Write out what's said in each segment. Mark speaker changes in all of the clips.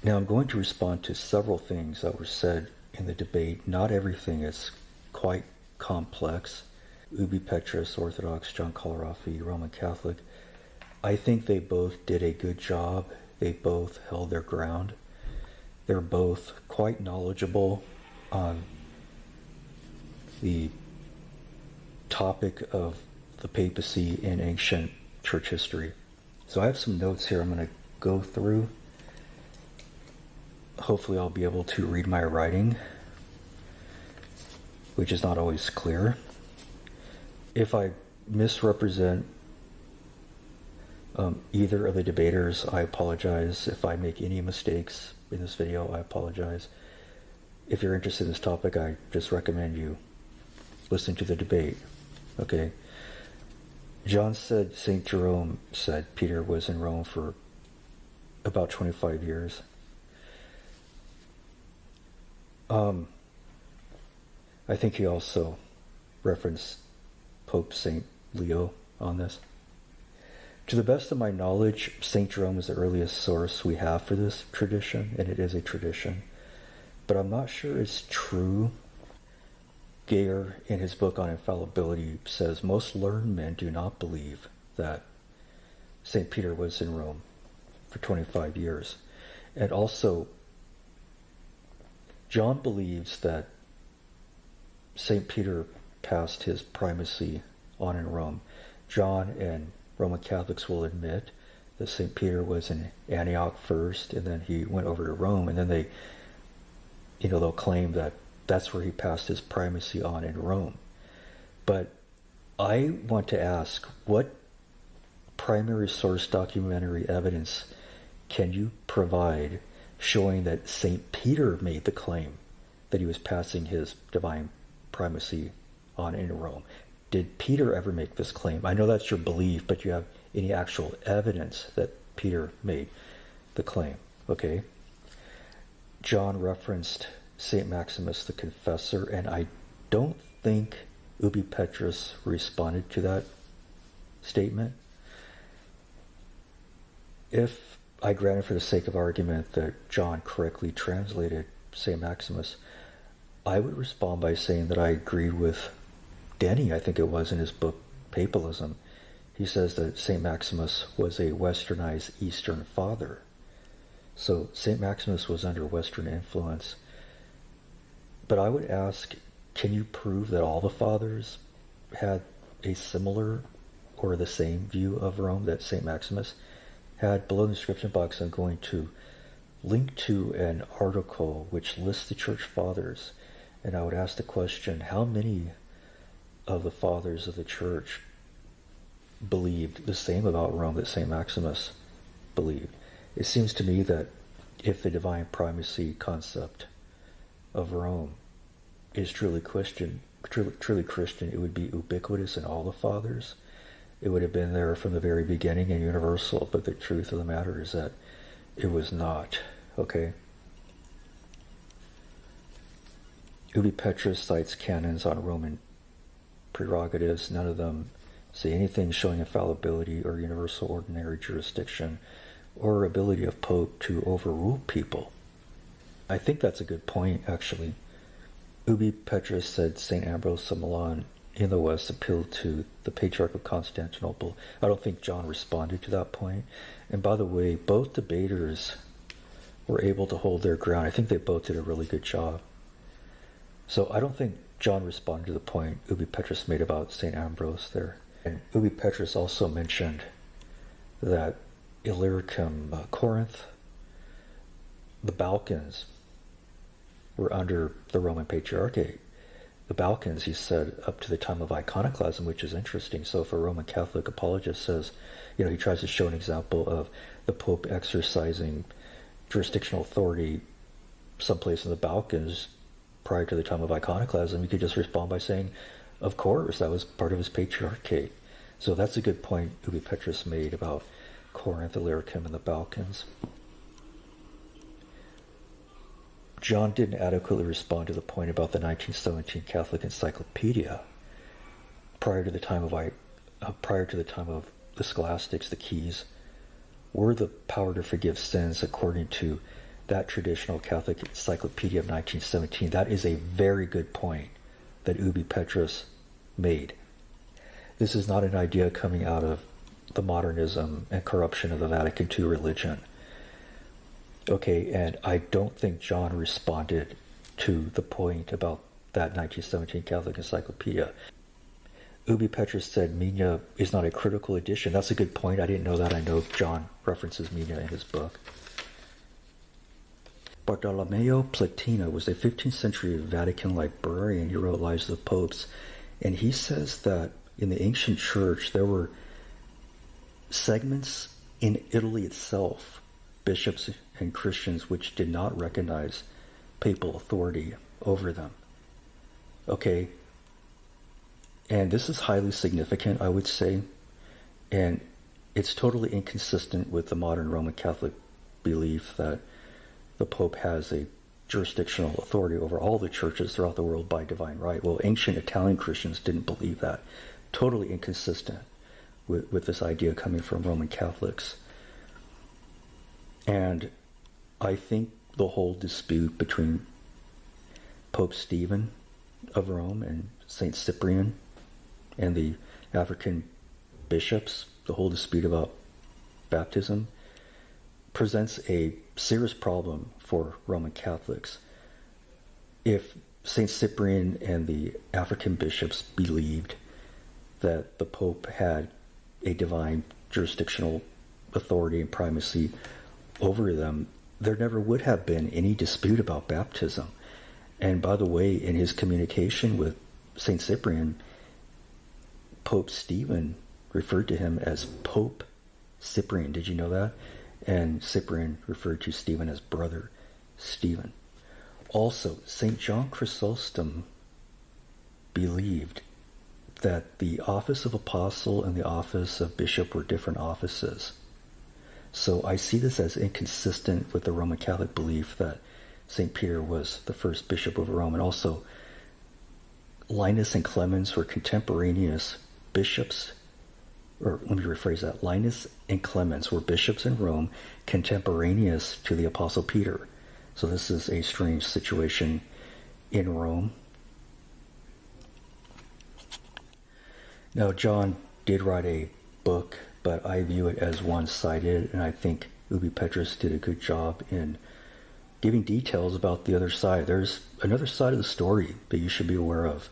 Speaker 1: Now I'm going to respond to several things that were said in the debate. Not everything is quite complex. Ubi Petrus, Orthodox, John Colarafi, Roman Catholic. I think they both did a good job. They both held their ground. They're both quite knowledgeable on the topic of the papacy in ancient church history. So I have some notes here I'm going to go through. Hopefully I'll be able to read my writing, which is not always clear. If I misrepresent either of the debaters, I apologize. If I make any mistakes in this video, I apologize. If you're interested in this topic, I just recommend you listen to the debate. Okay. John said, St. Jerome said Peter was in Rome for about 25 years. I think he also referenced Pope St. Leo on this. To the best of my knowledge, St. Jerome is the earliest source we have for this tradition, and it is a tradition. But I'm not sure it's true. Gore, in his book on infallibility, says most learned men do not believe that St. Peter was in Rome for 25 years. And also, John believes that St. Peter passed his primacy on in Rome. John and Roman Catholics will admit that St. Peter was in Antioch first, and then he went over to Rome, and then they'll claim that that's where he passed his primacy on in Rome. But I want to ask, what primary source documentary evidence can you provide showing that St. Peter made the claim that he was passing his divine primacy on in Rome? Did Peter ever make this claim? I know that's your belief, but do you have any actual evidence that Peter made the claim? Okay. John referenced St. Maximus the Confessor, and I don't think Ubi Petrus responded to that statement. If I granted for the sake of argument that John correctly translated St. Maximus, I would respond by saying that I agreed with Denny, I think it was, in his book Papalism. He says that St. Maximus was a westernized Eastern father. So St. Maximus was under Western influence. But I would ask, can you prove that all the fathers had a similar or the same view of Rome that St. Maximus had? Below in the description box, I'm going to link to an article which lists the church fathers. And I would ask the question, how many of the fathers of the church believed the same about Rome that St. Maximus believed? It seems to me that if the divine primacy concept of Rome is truly Christian, it would be ubiquitous in all the fathers. It would have been there from the very beginning and universal, but the truth of the matter is that it was not. Okay? Ubi Petrus cites canons on Roman prerogatives. None of them say anything showing infallibility or universal ordinary jurisdiction or ability of Pope to overrule people. I think that's a good point, actually. Ubi Petrus said St. Ambrose of Milan in the West appealed to the Patriarch of Constantinople. I don't think John responded to that point. And by the way, both debaters were able to hold their ground. I think they both did a really good job. So I don't think John responded to the point Ubi Petrus made about St. Ambrose there. And Ubi Petrus also mentioned that Illyricum, Corinth, the Balkans were under the Roman Patriarchate. The Balkans, he said, up to the time of iconoclasm, which is interesting. So if a Roman Catholic apologist says, he tries to show an example of the Pope exercising jurisdictional authority someplace in the Balkans prior to the time of iconoclasm, you could just respond by saying, of course, that was part of his patriarchate. So that's a good point Ubi Petrus made about Corinth, Illyricum, and the Balkans. John didn't adequately respond to the point about the 1917 Catholic Encyclopedia. Prior to the time of the Scholastics, the keys were the power to forgive sins according to that traditional Catholic encyclopedia of 1917. That is a very good point that Ubi Petrus made. This is not an idea coming out of the modernism and corruption of the Vatican II religion. Okay, and I don't think John responded to the point about that 1917 Catholic encyclopedia. Ubi Petrus said Mina is not a critical edition. That's a good point. I didn't know that. I know John references Mina in his book. Bartolomeo Platina was a 15th century Vatican librarian. He wrote Lives of the Popes. And he says that in the ancient church, there were segments in Italy itself, bishops and Christians, which did not recognize papal authority over them. Okay, and this is highly significant, I would say, and it's totally inconsistent with the modern Roman Catholic belief that the Pope has a jurisdictional authority over all the churches throughout the world by divine right. Well, ancient Italian Christians didn't believe that. Totally inconsistent with this idea coming from Roman Catholics. And I think the whole dispute between Pope Stephen of Rome and Saint Cyprian and the African bishops, the whole dispute about baptism, presents a serious problem for Roman Catholics. If Saint Cyprian and the African bishops believed that the Pope had a divine jurisdictional authority and primacy over them, there never would have been any dispute about baptism. And by the way, in his communication with Saint Cyprian, Pope Stephen referred to him as Pope Cyprian. Did you know that? And Cyprian referred to Stephen as Brother Stephen. Also, St. John Chrysostom believed that the office of apostle and the office of bishop were different offices. So I see this as inconsistent with the Roman Catholic belief that St. Peter was the first bishop of Rome. And also, Linus and Clemens were contemporaneous bishops, or let me rephrase that. Linus and Clemens were bishops in Rome, contemporaneous to the Apostle Peter. So this is a strange situation in Rome. Now, John did write a book, but I view it as one-sided, and I think Ubi Petrus did a good job in giving details about the other side. There's another side of the story that you should be aware of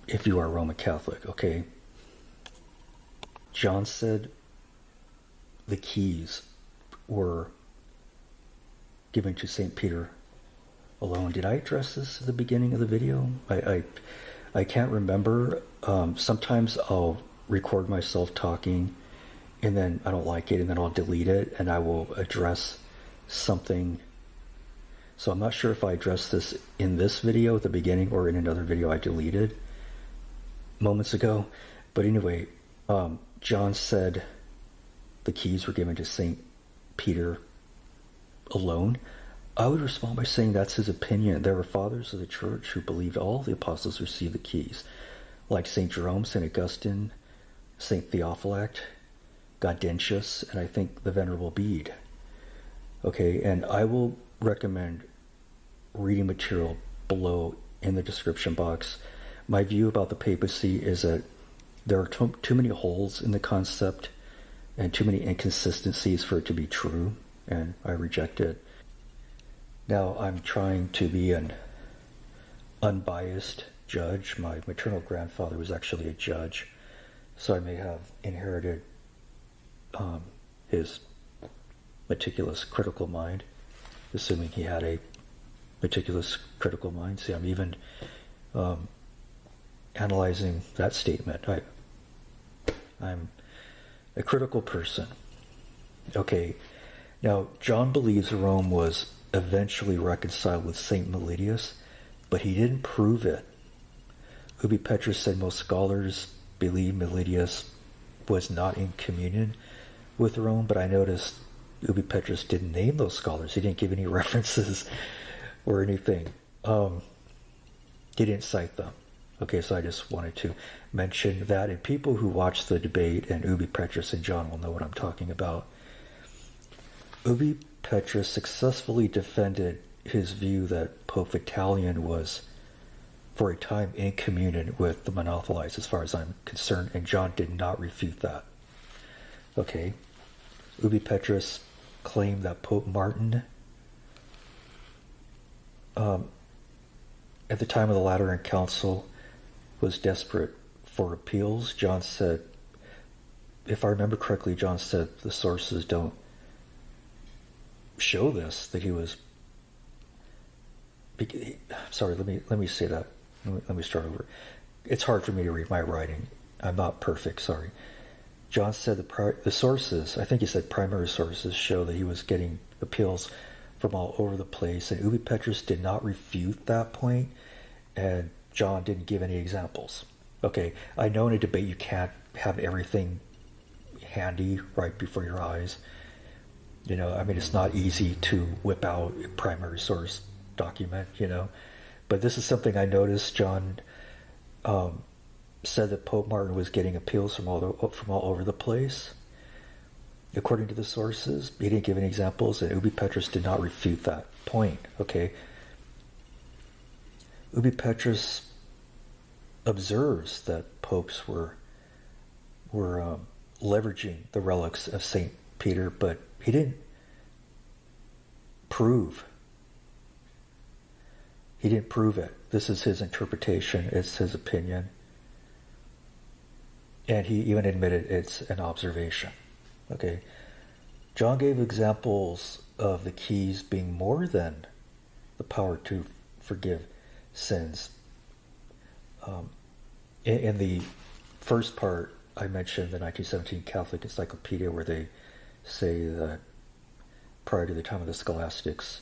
Speaker 1: if you are Roman Catholic, okay? John said the keys were given to St. Peter alone. Did I address this at the beginning of the video? I can't remember. Sometimes I'll record myself talking and then I don't like it and then I'll delete it and I will address something. So I'm not sure if I addressed this in this video at the beginning or in another video I deleted moments ago. But anyway, John said the keys were given to St. Peter alone. I would respond by saying that's his opinion. There were fathers of the church who believed all the apostles received the keys, like St. Jerome, St. Augustine, St. Theophylact, Gaudentius, and I think the Venerable Bede. Okay, and I will recommend reading material below in the description box. My view about the papacy is that there are too many holes in the concept and too many inconsistencies for it to be true, and I reject it. Now, I'm trying to be an unbiased judge. My maternal grandfather was actually a judge, so I may have inherited his meticulous critical mind, assuming he had a meticulous critical mind. See, I'm even analyzing that statement. I'm a critical person. Okay, now John believes Rome was eventually reconciled with St. Melitius, but he didn't prove it. Ubi Petrus said most scholars believe Melitius was not in communion with Rome, but I noticed Ubi Petrus didn't name those scholars. He didn't give any references or anything. He didn't cite them. Okay, so I just wanted to mention that, and people who watch the debate and Ubi Petrus and John will know what I'm talking about. Ubi Petrus successfully defended his view that Pope Vitalian was, for a time, in communion with the monothelites, as far as I'm concerned, and John did not refute that. Okay. Ubi Petrus claimed that Pope Martin, at the time of the Lateran Council, was desperate for appeals. John said, if I remember correctly, John said the sources don't show this, that he was... Sorry, let me say that. Let me start over. It's hard for me to read my writing. I'm not perfect, sorry. John said the sources, I think he said primary sources, show that he was getting appeals from all over the place, and Ubi Petrus did not refute that point, and John didn't give any examples. Okay, I know in a debate you can't have everything handy right before your eyes. You know, I mean, it's not easy to whip out a primary source document, you know. But this is something I noticed. John said that Pope Martin was getting appeals from all over the place. According to the sources, he didn't give any examples, and Ubi Petrus did not refute that point. Okay. Ubi Petrus observes that popes were leveraging the relics of Saint Peter, but he didn't prove it. This is his interpretation. It's his opinion. And he even admitted it's an observation. Okay. John gave examples of the keys being more than the power to forgive sins. In the first part, I mentioned the 1917 Catholic Encyclopedia, where they say that prior to the time of the scholastics,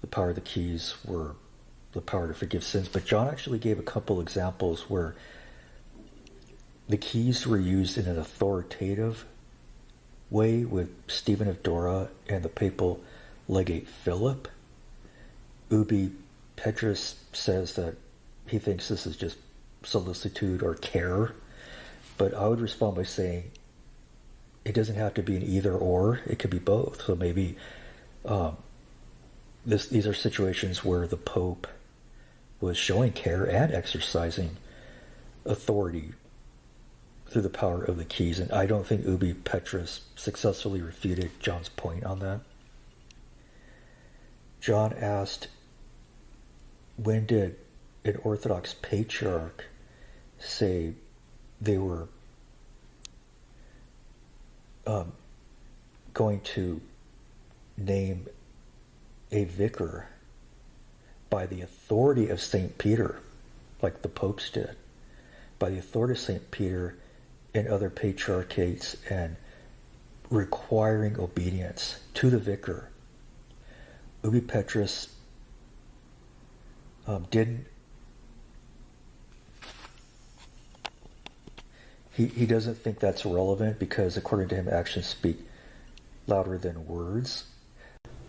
Speaker 1: the power of the keys were the power to forgive sins. But John actually gave a couple examples where the keys were used in an authoritative way with Stephen of Dora and the papal legate Philip. Ubi Petrus says that he thinks this is just solicitude or care, but I would respond by saying it doesn't have to be an either or, it could be both. So maybe these are situations where the Pope was showing care and exercising authority through the power of the keys, and I don't think Ubi Petrus successfully refuted John's point on that. John asked, when did an Orthodox patriarch say they were going to name a vicar by the authority of St. Peter, like the popes did, by the authority of St. Peter and other patriarchates, and requiring obedience to the vicar? Ubi Petrus didn't. He doesn't think that's relevant because, according to him, actions speak louder than words.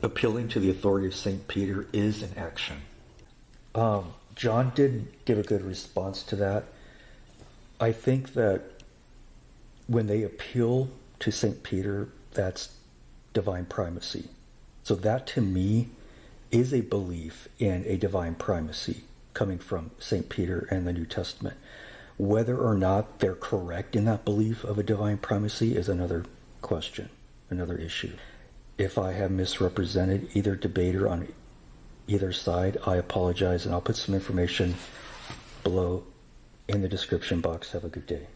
Speaker 1: Appealing to the authority of St. Peter is an action. John didn't give a good response to that. I think that when they appeal to St. Peter, that's divine primacy. So that, to me, is a belief in a divine primacy coming from St. Peter and the New Testament. Whether or not they're correct in that belief of a divine primacy is another question, another issue. If I have misrepresented either debater on either side, I apologize, and I'll put some information below in the description box. Have a good day.